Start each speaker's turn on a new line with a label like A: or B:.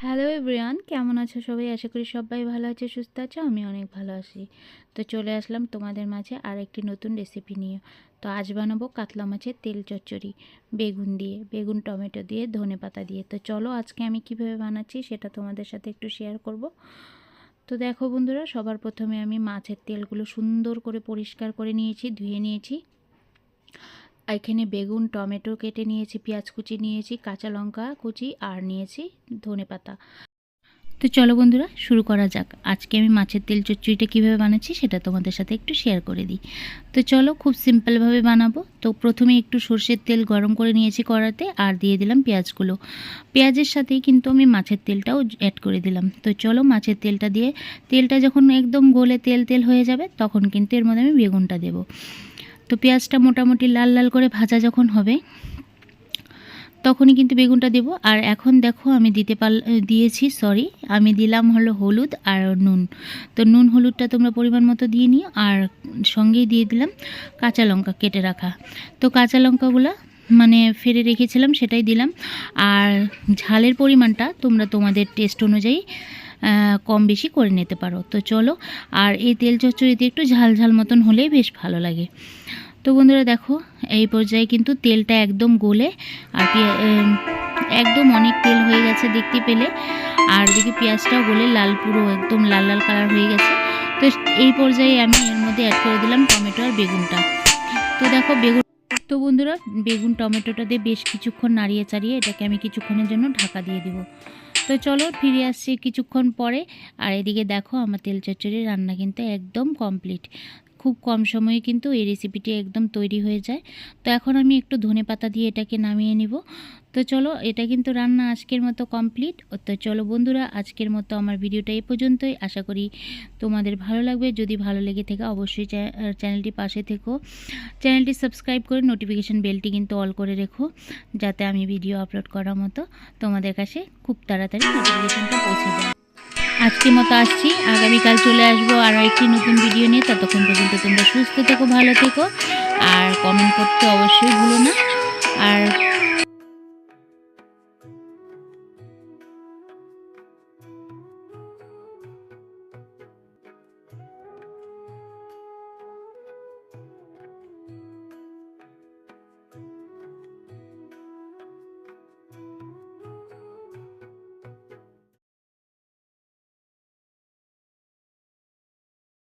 A: Hello everyone, কেমন আছো সবাই? আশা করি সবাই ভালো আছে, সুস্থ আছো। আমি অনেক ভালো আছি। তো চলে আসলাম তোমাদের মাঝে আর একটি নতুন রেসিপি নিয়ে। তো আজ বানাবো কাতলা মাছের তেল চচ্চড়ি, বেগুন দিয়ে, বেগুন টমেটো দিয়ে, ধনেপাতা দিয়ে। তো চলো আজকে আমি কিভাবে বানাচ্ছি সেটা তোমাদের সাথে একটু শেয়ার করব। তো দেখো বন্ধুরা, সবার প্রথমে আমি মাছের তেলগুলো সুন্দর করে পরিষ্কার করে নিয়েছি, ধুয়ে নিয়েছি। এখানে বেগুন টমেটো কেটে নিয়েছি, পেঁয়াজ কুচি নিয়েছি, কাঁচা লঙ্কা কুচি আর নিয়েছি ধনেপাতা। তো চলো বন্ধুরা, শুরু করা যাক। আজকে আমি মাছের তেল চচ্চড়িটা কীভাবে বানাচ্ছি সেটা তোমাদের সাথে একটু শেয়ার করে দিই। তো চলো, খুব সিম্পলভাবে বানাবো। তো প্রথমে একটু সর্ষের তেল গরম করে নিয়েছি কড়াতে, আর দিয়ে দিলাম পেঁয়াজগুলো। পেঁয়াজের সাথেই কিন্তু আমি মাছের তেলটাও অ্যাড করে দিলাম। তো চলো, মাছের তেলটা দিয়ে, তেলটা যখন একদম গলে তেল তেল হয়ে যাবে তখন কিন্তু এর মধ্যে আমি বেগুনটা দেব। তো পেঁয়াজটা মোটামুটি লাল লাল করে ভাজা যখন হবে তখনই কিন্তু বেগুনটা দেব। আর এখন দেখো আমি আমি দিলাম হলো হলুদ আর নুন। তো নুন হলুদটা তোমরা পরিমাণ মতো দিয়ে নিও, আর সঙ্গেই দিয়ে দিলাম কাঁচা লঙ্কা কেটে রাখা। তো কাঁচা লঙ্কাগুলো মানে ফেলে রেখেছিলাম সেটাই দিলাম। আর ঝালের পরিমাণটা তোমরা তোমাদের টেস্ট অনুযায়ী কম বেশি করে নিতে পারো। তো চলো, আর এই তেল চচ্চড়িতে একটু ঝাল ঝাল মতন হলেই বেশ ভালো লাগে। তো বন্ধুরা দেখো, এই পর্যায়ে কিন্তু তেলটা একদম গলে আর একদম অনেক তেল হয়ে গেছে দেখতে পেলে। আর দেখি পেঁয়াজটাও গলে লাল, পুরো একদম লাল লাল কালার হয়ে গেছে। তো এই পর্যায়ে আমি এর মধ্যে অ্যাড করে দিলাম টমেটো আর বেগুনটা। তো দেখো তো বন্ধুরা, বেগুন টমেটোটা দিয়ে বেশ কিছুক্ষণ নাড়িয়ে চাড়িয়ে এটাকে আমি কিছুক্ষণের জন্য ঢাকা দিয়ে দেব। তো চলো ফিরে আসছি কিছুক্ষণ পরে। আর এদিকে দেখো, আমার তেল চচ্চড়ির রান্না কিন্তু একদম কমপ্লিট। খুব কম সময়ে কিন্তু এই রেসিপিটি একদম তৈরি হয়ে যায়। তো এখন আমি একটু ধনেপাতা দিয়ে এটাকে নামিয়ে নিব। তো চলো, এটা কিন্তু রান্না আজকের মতো কমপ্লিট। তো চলো বন্ধুরা, আজকের মতো আমার ভিডিওটা এই পর্যন্তই। আশা করি তোমাদের ভালো লাগবে। যদি ভালো লেগে থাকে অবশ্যই চ্যানেলটি পাশে থেকো, চ্যানেলটি সাবস্ক্রাইব করে নোটিফিকেশান বেলটি কিন্তু অল করে রেখো, যাতে আমি ভিডিও আপলোড করার মতো তোমাদের কাছে খুব তাড়াতাড়ি নোটিফিকেশানটা পৌঁছে যায়। আজকের মতো আসছি, আগামীকাল চলে আসবো আরও একটি নতুন ভিডিও নিয়ে। ততক্ষণ পর্যন্ত তোমরা সুস্থ থেকো, ভালো থেকো, আর কমেন্ট করতে অবশ্যই ভুলো না। আর